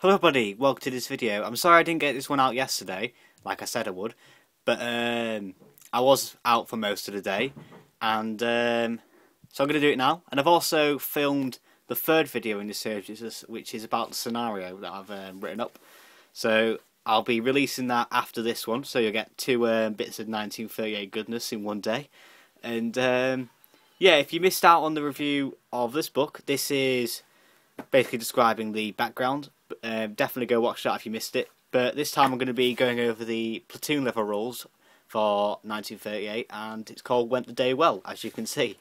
Hello buddy, welcome to this video. I'm sorry I didn't get this one out yesterday, like I said I would, but I was out for most of the day, and so I'm going to do it now. And I've also filmed the third video in this series, which is about the scenario that I've written up. So I'll be releasing that after this one, so you'll get two bits of 1938 goodness in one day. And yeah, if you missed out on the review of this book, this is basically describing the background. Definitely go watch that if you missed it. But this time I'm going to be going over the platoon level rules for 1938, and it's called Went the Day Well, as you can see.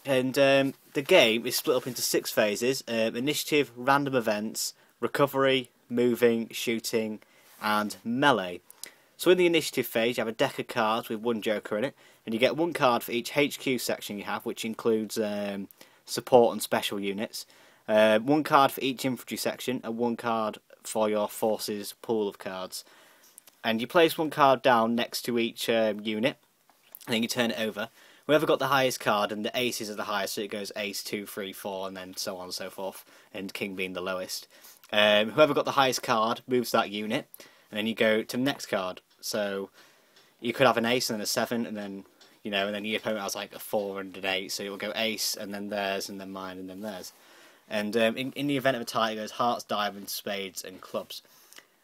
And the game is split up into 6 phases: initiative, random events, recovery, moving, shooting, and melee. So in the initiative phase you have a deck of cards with one joker in it, and you get 1 card for each HQ section you have, which includes support and special units. 1 card for each infantry section, and 1 card for your forces pool of cards. And you place 1 card down next to each unit, and then you turn it over. Whoever got the highest card, and the aces are the highest, so it goes ace, 2, 3, 4, and then so on and so forth, and king being the lowest. Whoever got the highest card moves that unit, and then you go to the next card. So you could have an ace and then a 7, and then and then your opponent has like a 4 and an 8, so it will go ace, and then theirs, and then mine, and then theirs. And in the event of a tie, it goes hearts, diamonds, spades, and clubs.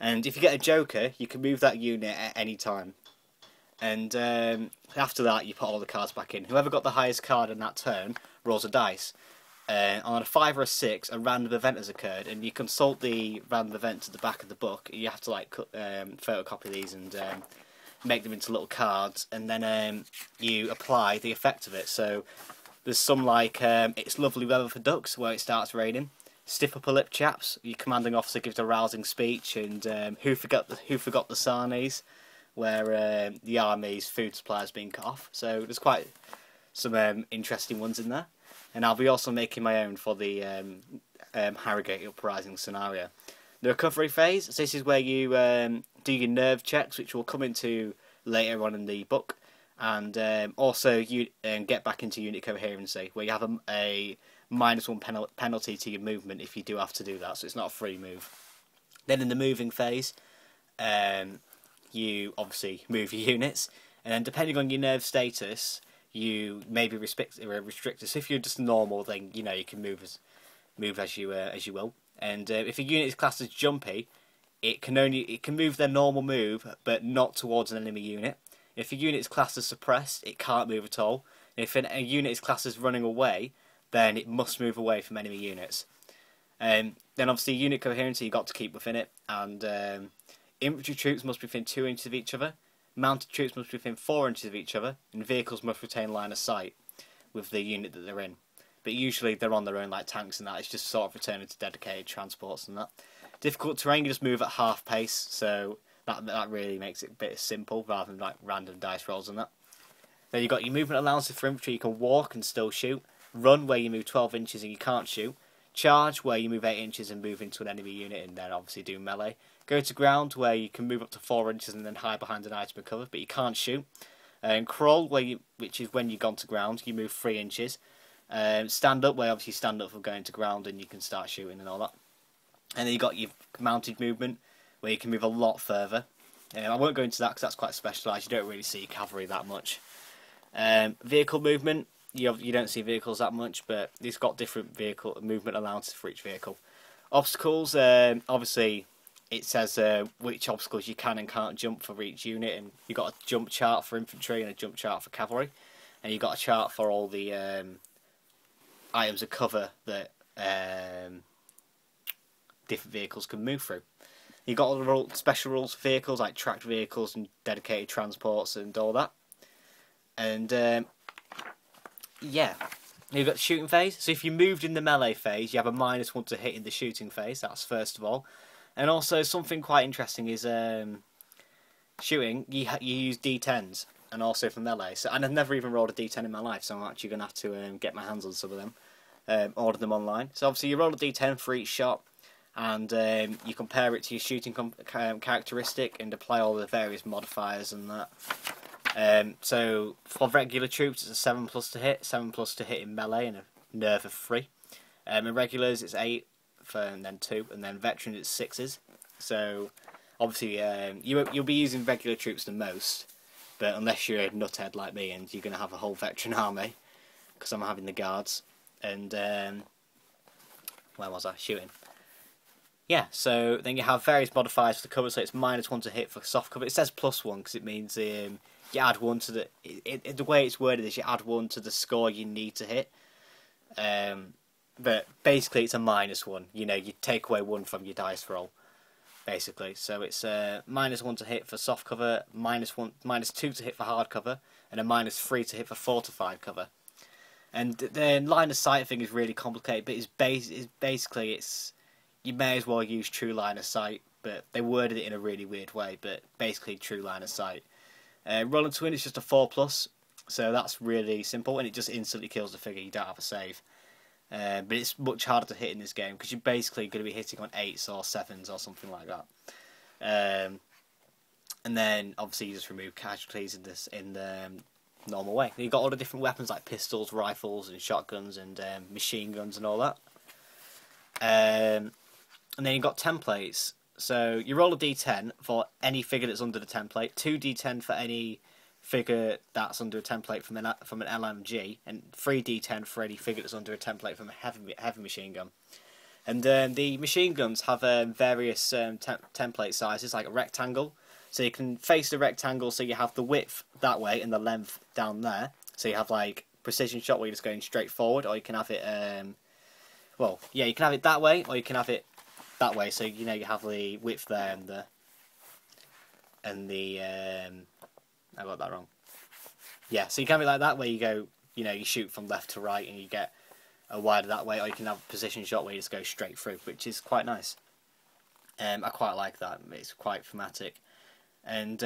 And if you get a joker, you can move that unit at any time. And after that, you put all the cards back in. Whoever got the highest card in that turn rolls a dice. On a 5 or a 6, a random event has occurred, and you consult the random event at the back of the book. You have to photocopy these and make them into little cards, and then you apply the effect of it. So there's some like It's Lovely Weather for Ducks, where it starts raining. Stiff Upper Lip Chaps, your commanding officer gives a rousing speech. And Who Forgot the Sarnies, where the army's food supply is being cut off. So there's quite some interesting ones in there. And I'll be also making my own for the Harrogate Uprising scenario. The recovery phase, so this is where you do your nerve checks, which we'll come into later on in the book. And also you get back into unit coherency, where you have a -1 penalty to your movement if you do have to do that, so it's not a free move. Then in the moving phase, you obviously move your units, and then depending on your nerve status, you may be restricted. So if you're just normal, then you can move as you will. And if a unit is classed as jumpy, it can move their normal move, but not towards an enemy unit. If a unit is classed as suppressed, it can't move at all. And if a unit is classed as running away, then it must move away from enemy units. Then obviously unit coherency you've got to keep within it, and infantry troops must be within 2 inches of each other, mounted troops must be within 4 inches of each other, and vehicles must retain line of sight with the unit that they're in. But usually they're on their own, like tanks and that. It's just sort of returning to dedicated transports and that. Difficult terrain, you just move at half pace, so that really makes it a bit simple rather than like random dice rolls and that. Then you've got your movement allowances for infantry. You can walk and still shoot. Run, where you move 12 inches and you can't shoot. Charge, where you move 8 inches and move into an enemy unit and then obviously do melee. Go to ground, where you can move up to 4 inches and then hide behind an item and cover, but you can't shoot. And crawl, which is when you've gone to ground, you move 3 inches. Stand up, where obviously you stand up for going to ground and you can start shooting and all that. And then you've got your mounted movement, where you can move a lot further. I won't go into that because that's quite specialised. You don't really see cavalry that much. Vehicle movement, you don't see vehicles that much, but it's got different vehicle movement allowances for each vehicle. Obstacles, obviously it says which obstacles you can and can't jump for each unit, and you've got a jump chart for infantry and a jump chart for cavalry, and you've got a chart for all the items of cover that different vehicles can move through. You've got all the special rules for vehicles, like tracked vehicles and dedicated transports and all that. And yeah, you've got the shooting phase. So if you moved in the melee phase, you have a -1 to hit in the shooting phase. That's first of all. And also something quite interesting is shooting. You use D10s, and also for melee. So, and I've never even rolled a D10 in my life, so I'm actually going to have to get my hands on some of them. Order them online. So obviously you roll a D10 for each shot, and you compare it to your shooting characteristic and apply all the various modifiers and that. So for regular troops it's a 7+ to hit, 7+ to hit in melee and a nerve of 3. In regulars it's 8 and then 2, and then veteran it's 6s. So obviously you'll be using regular troops the most, but unless you're a nuthead like me and you're going to have a whole veteran army, because I'm having the guards. And where was I? Shooting. Yeah, so then you have various modifiers for the cover, so it's -1 to hit for soft cover. It says +1 because it means you add 1 to the... the way it's worded is you add 1 to the score you need to hit. But basically it's a -1. You know, you take away 1 from your dice roll, basically. So it's -1 to hit for soft cover, -2 to hit for hard cover, and a -3 to hit for fortified cover. And the line of sight thing is really complicated, but basically it's... You may as well use true line of sight, but they worded it in a really weird way, but basically true line of sight. Rolling to win is just a 4+, so that's really simple, and it just instantly kills the figure. You don't have a save. But it's much harder to hit in this game, because you're basically going to be hitting on 8s or 7s or something like that. And then, obviously, you just remove casualties in the normal way. You've got all the different weapons like pistols, rifles, and shotguns, and machine guns, and all that. And then you've got templates. So you roll a d10 for any figure that's under the template, 2d10 for any figure that's under a template from an LMG, and 3d10 for any figure that's under a template from a heavy machine gun. And the machine guns have various template sizes, like a rectangle. So you can face the rectangle, so you have the width that way and the length down there. So you have like precision shot where you're just going straight forward, or you can have it... well, yeah, you can have it that way, or you can have it that way. So you know you have the width there and the I got that wrong. Yeah, so you can have it like that, where you go, you know, you shoot from left to right and you get a wider that way, or you can have a position shot where you just go straight through, which is quite nice. I quite like that. It's quite thematic, and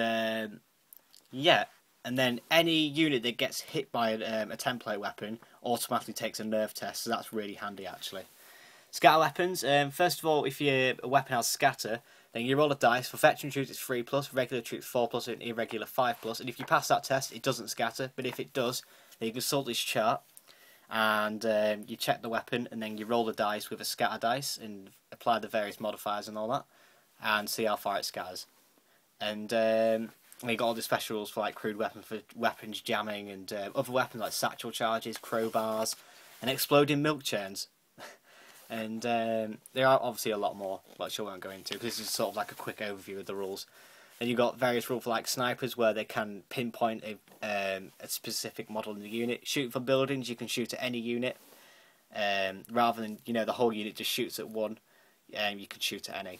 yeah. And then any unit that gets hit by a template weapon automatically takes a nerve test, so that's really handy actually. Scatter weapons. First of all, if your weapon has scatter, then you roll a dice. For veteran troops it's 3+, regular troops 4+, and irregular 5+. And if you pass that test, it doesn't scatter. But if it does, then you consult this chart, and you check the weapon, and then you roll the dice with a scatter dice, and apply the various modifiers and all that, and see how far it scatters. And we got all the special rules for like crude weapons, for weapons jamming, and other weapons like satchel charges, crowbars, and exploding milk churns. And there are obviously a lot more, which I won't go into, because this is sort of like a quick overview of the rules. And you've got various rules for like snipers, where they can pinpoint a specific model in the unit. Shoot for buildings, you can shoot at any unit, rather than, you know, the whole unit just shoots at one. You can shoot at any,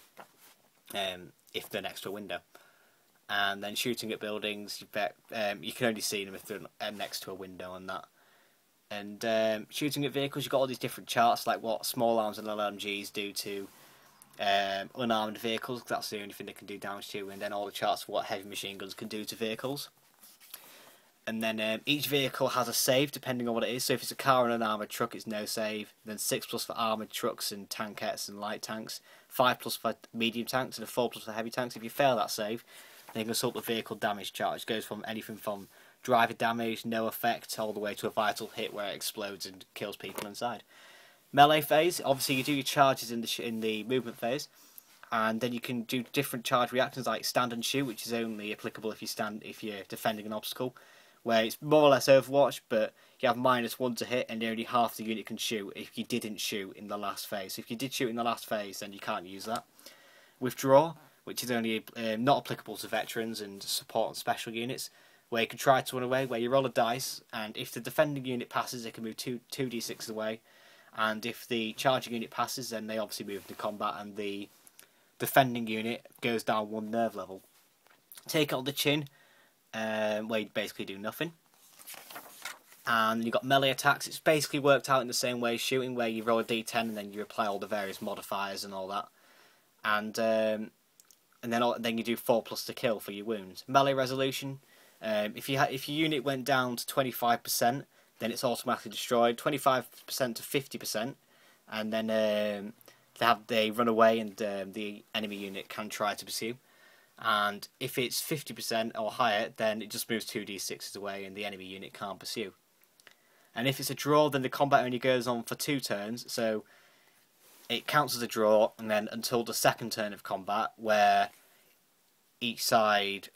if they're next to a window. And then shooting at buildings, you can only see them if they're next to a window and that. And shooting at vehicles, you've got all these different charts, like what small arms and LMGs do to unarmed vehicles, 'cause that's the only thing they can do damage to, and then all the charts for what heavy machine guns can do to vehicles. And then each vehicle has a save depending on what it is. So if it's a car and an armoured truck, it's no save. Then 6+ for armoured trucks and tankettes and light tanks. 5+ for medium tanks, and a 4+ for heavy tanks. If you fail that save, then you can consult the vehicle damage chart, which goes from anything from driver damage, no effect, all the way to a vital hit where it explodes and kills people inside. Melee phase, obviously you do your charges in the movement phase, and then you can do different charge reactions like stand and shoot, which is only applicable if you're defending an obstacle, where it's more or less Overwatch, but you have -1 to hit, and only half the unit can shoot if you didn't shoot in the last phase. So if you did shoot in the last phase, then you can't use that. Withdraw, which is only not applicable to veterans and support and special units, where you can try to run away, where you roll a dice, and if the defending unit passes, it can move 2d6 away, and if the charging unit passes, then they obviously move into combat, and the defending unit goes down 1 nerve level. Take out the chin, where you basically do nothing. And you've got melee attacks. It's basically worked out in the same way as shooting, where you roll a d10 and then you apply all the various modifiers and all that. And then you do 4+ to kill for your wounds. Melee resolution. If your unit went down to 25%, then it's automatically destroyed. 25% to 50%, and then they run away, and the enemy unit can try to pursue. And if it's 50% or higher, then it just moves 2d6s away, and the enemy unit can't pursue. And if it's a draw, then the combat only goes on for 2 turns. So it counts as a draw, and then until the second turn of combat, where each side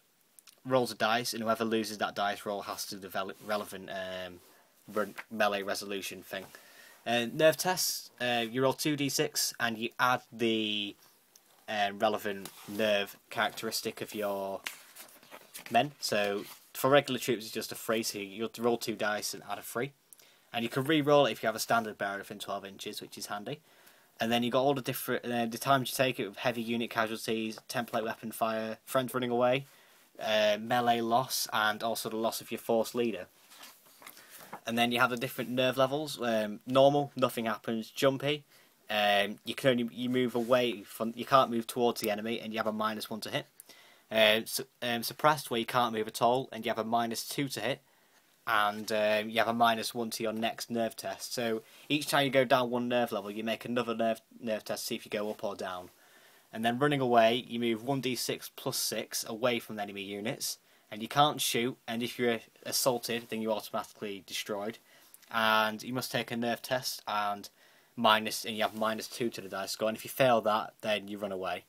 rolls a dice, and whoever loses that dice roll has to develop relevant melee resolution thing. Nerve tests, you roll 2d6 and you add the relevant nerve characteristic of your men. So for regular troops it's just a 3, so you'll roll 2 dice and add a 3. And you can re-roll it if you have a standard bearer within 12 inches, which is handy. And then you got all the different the times you take it with heavy unit casualties, template weapon fire, friends running away, melee loss, and also the loss of your force leader. And then you have the different nerve levels. Normal, nothing happens. Jumpy, you move away from, you can't move towards the enemy, and you have a -1 to hit. Suppressed, where you can't move at all, and you have a -2 to hit, and you have a -1 to your next nerve test. So each time you go down 1 nerve level, you make another nerve test to see if you go up or down. And then running away, you move 1d6 plus 6 away from the enemy units, and you can't shoot, and if you're assaulted, then you're automatically destroyed. And you must take a nerve test, and you have -2 to the dice score, and if you fail that, then you run away,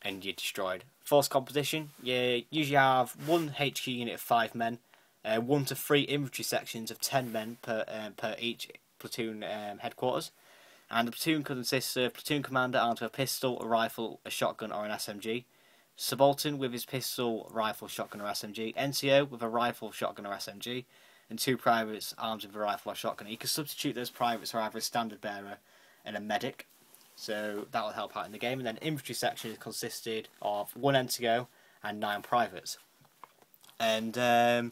and you're destroyed. Force composition, you usually have 1 HQ unit of 5 men, 1 to 3 infantry sections of 10 men per each platoon headquarters. And the platoon consists of platoon commander armed with a pistol, a rifle, a shotgun or an SMG, subaltern with his pistol, rifle, shotgun or SMG, NCO with a rifle, shotgun or SMG, and 2 privates armed with a rifle or shotgun. You can substitute those privates for either a standard bearer and a medic, so that will help out in the game. And then infantry section consisted of 1 NCO and 9 privates. And then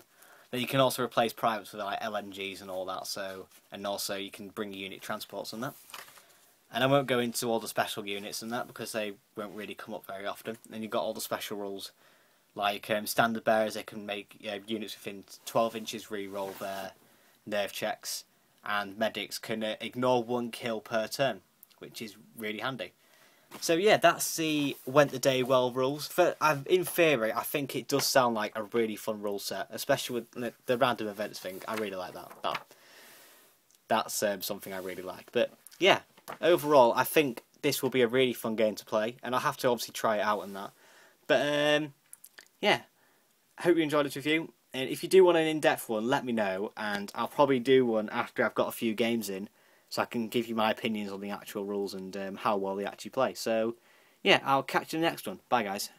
you can also replace privates with like LMGs and all that. So, and also you can bring unit transports and that. And I won't go into all the special units and that because they won't really come up very often. And you've got all the special rules, like standard bearers. They can make units within 12 inches re-roll their nerve checks, and medics can ignore 1 kill per turn, which is really handy. So yeah, that's the Went the Day Well rules. In theory, I think it does sound like a really fun rule set, especially with the random events thing. I really like that. That's something I really like. But yeah, overall, I think this will be a really fun game to play, and I'll have to obviously try it out and that. But yeah, I hope you enjoyed this review. And if you do want an in-depth one, let me know, and I'll probably do one after I've got a few games in, so I can give you my opinions on the actual rules and how well they actually play. So, yeah, I'll catch you in the next one. Bye, guys.